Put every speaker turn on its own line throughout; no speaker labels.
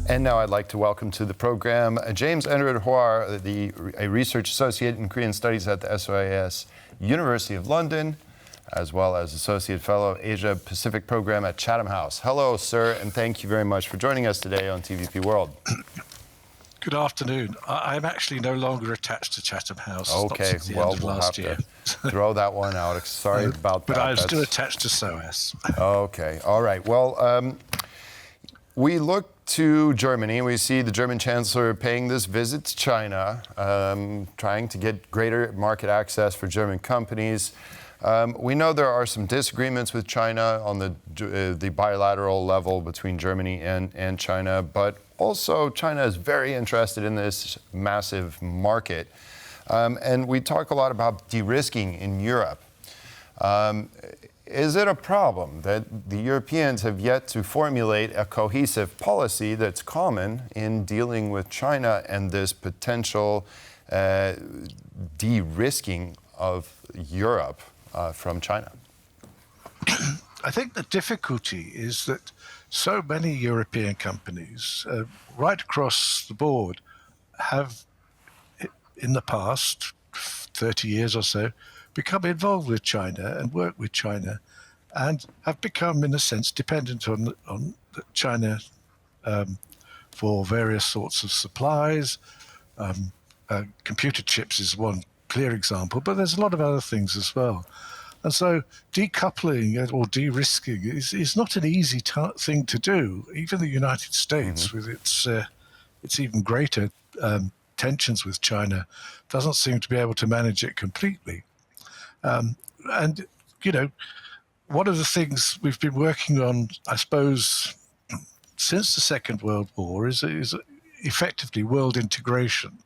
And now I'd like to welcome to the program James Edward Hoare, a research associate in Korean studies at the SOAS University of London, as well as associate fellow Asia Pacific program at Chatham House. Hello, sir, and thank you very much for joining us today on TVP World.
Good afternoon. I'm actually no longer attached to Chatham House.
Okay, well, we'll have to throw that one out. Sorry about that.
But I'm still attached to SOAS.
Okay, all right. Well, we look to Germany. We see the German Chancellor paying this visit to China, trying to get greater market access for German companies. We know there are some disagreements with China on the bilateral level between Germany and China, but also China is very interested in this massive market. And we talk a lot about de-risking in Europe. Is it a problem that the Europeans have yet to formulate a cohesive policy that's common in dealing with China and this potential de-risking of Europe from China?
I think the difficulty is that so many European companies, right across the board, have, in the past 30 years or so, become involved with China and work with China, and have become, in a sense, dependent on China for various sorts of supplies. Computer chips is one clear example, but there's a lot of other things as well. And so decoupling or de-risking is not an easy thing to do. Even the United States, with its even greater tensions with China, doesn't seem to be able to manage it completely. And, you know, one of the things we've been working on, I suppose, since the Second World War is effectively world integration,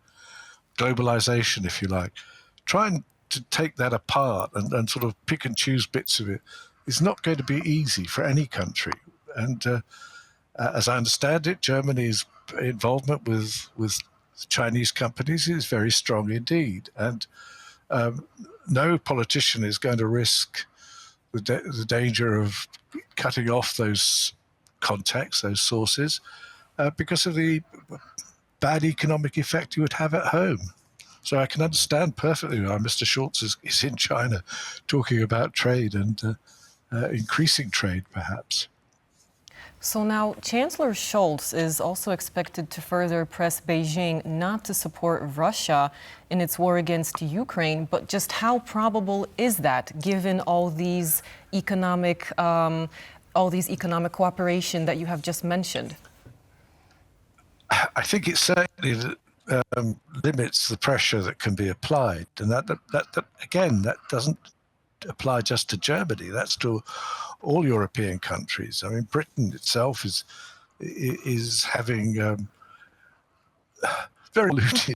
globalization, if you like. Trying to take that apart and sort of pick and choose bits of it is not going to be easy for any country. And as I understand it, Germany's involvement with Chinese companies is very strong indeed. And no politician is going to risk the danger of cutting off those contacts, those sources, because of the bad economic effect you would have at home. So I can understand perfectly why Mr. Scholz is in China talking about trade and increasing trade, perhaps.
So now Chancellor Scholz is also expected to further press Beijing not to support Russia in its war against Ukraine. But just how probable is that, given all these economic cooperation that you have just mentioned?
I think it certainly limits the pressure that can be applied, and that again, that doesn't apply just to Germany. That's to all European countries. I mean, Britain itself is having very limited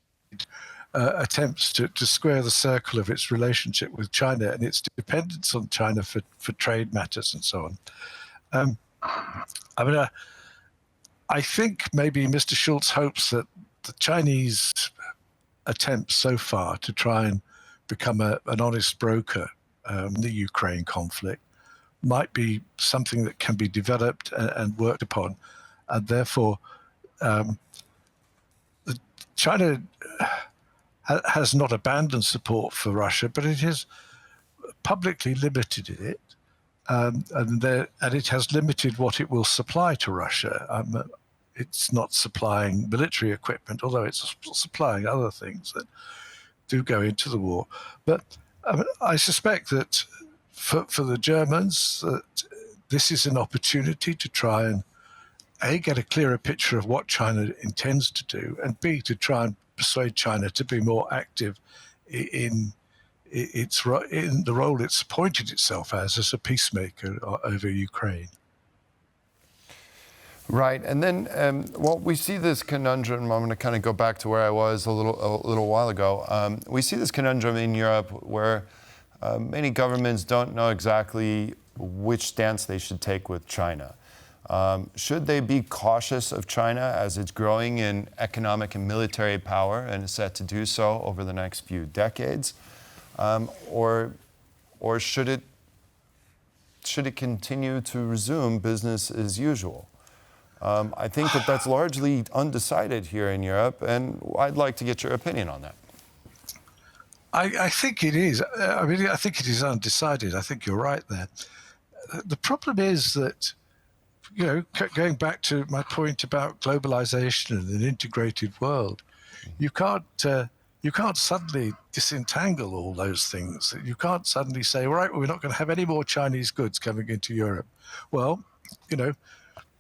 attempts to square the circle of its relationship with China and its dependence on China for trade matters and so on. I mean, I think maybe Mr. Scholz hopes that the Chinese attempts so far to try and become an honest broker in the Ukraine conflict might be something that can be developed and worked upon. And therefore, China has not abandoned support for Russia, but it has publicly limited it. And it has limited what it will supply to Russia. It's not supplying military equipment, although it's supplying other things that do go into the war. But I suspect that for the Germans, that this is an opportunity to try and A, get a clearer picture of what China intends to do, and B, to try and persuade China to be more active in the role it's appointed itself as a peacemaker over Ukraine.
Right, and then, well, we see this conundrum. I'm going to kind of go back to where I was a little while ago. We see this conundrum in Europe where many governments don't know exactly which stance they should take with China. Should they be cautious of China as it's growing in economic and military power and is set to do so over the next few decades, or should it continue to resume business as usual? I think that that's largely undecided here in Europe, and I'd like to get your opinion on that.
I think it is. I mean, I think it is undecided. I think you're right there. The problem is that, you know, going back to my point about globalization and an integrated world, you can't suddenly disentangle all those things. You can't suddenly say, all right, well, we're not going to have any more Chinese goods coming into Europe. Well, you know,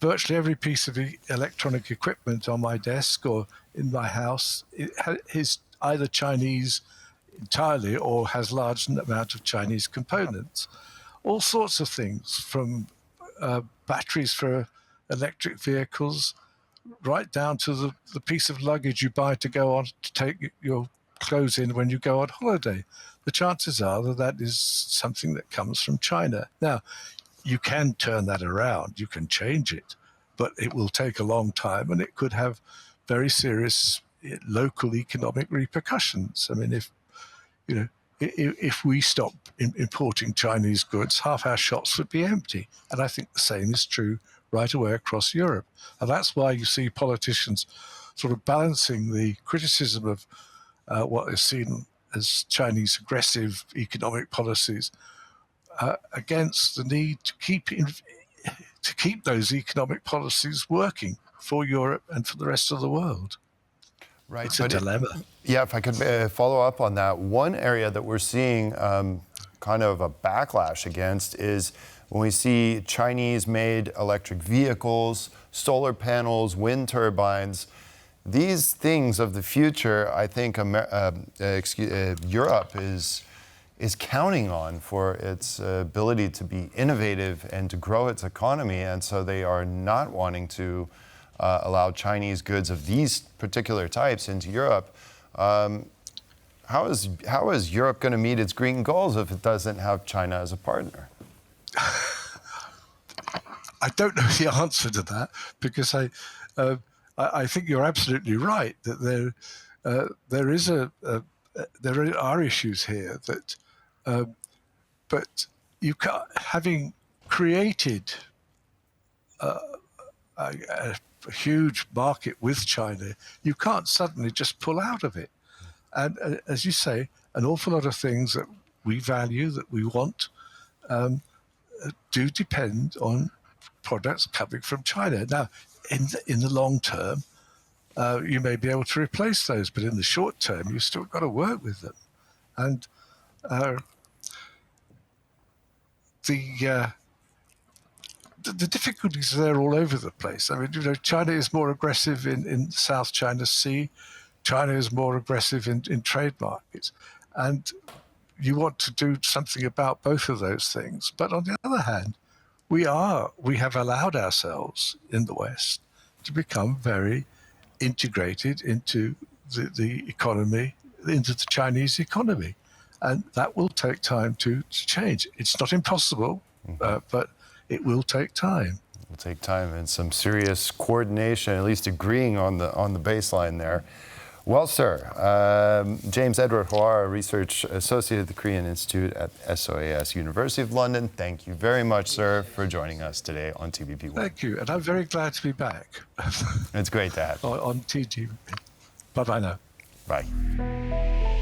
virtually every piece of electronic equipment on my desk or in my house is either Chinese entirely or has large amount of Chinese components. All sorts of things, from batteries for electric vehicles right down to the piece of luggage you buy to go on to take your clothes in when you go on holiday. The chances are that that is something that comes from China. Now, you can turn that around, you can change it, but it will take a long time and it could have very serious local economic repercussions. I mean, if we stop importing Chinese goods, half our shops would be empty. And I think the same is true right away across Europe. And that's why you see politicians sort of balancing the criticism of what is seen as Chinese aggressive economic policies against the need to keep those economic policies working for Europe and for the rest of the world.
Right.
It's a dilemma.
If I could follow up on that, one area that we're seeing kind of a backlash against is when we see Chinese-made electric vehicles, solar panels, wind turbines. These things of the future, I think Europe is counting on for its ability to be innovative and to grow its economy, and so they are not wanting to allow Chinese goods of these particular types into Europe. How is Europe going to meet its green goals if it doesn't have China as a partner?
I don't know the answer to that, because I think you're absolutely right that there are issues here that, but you can't, having created a huge market with China, you can't suddenly just pull out of it. And as you say, an awful lot of things that we value, that we want, do depend on products coming from China. Now, in the long term, you may be able to replace those, but in the short term, you've still got to work with them. And the difficulties are there all over the place. I mean, you know, China is more aggressive in South China Sea. China is more aggressive in trade markets. And you want to do something about both of those things. But on the other hand, we have allowed ourselves in the West to become very integrated into the economy, into the Chinese economy. And that will take time to change. It's not impossible, but it will take time.
It will take time and some serious coordination, at least agreeing on the baseline there. Well, sir, James Edward Hoare, Research Associate at the Korean Institute at SOAS University of London. Thank you very much, sir, for joining us today on TVP World.
Thank you, and I'm very glad to be back.
It's great to have you.
On TG. Bye-bye now.
Bye.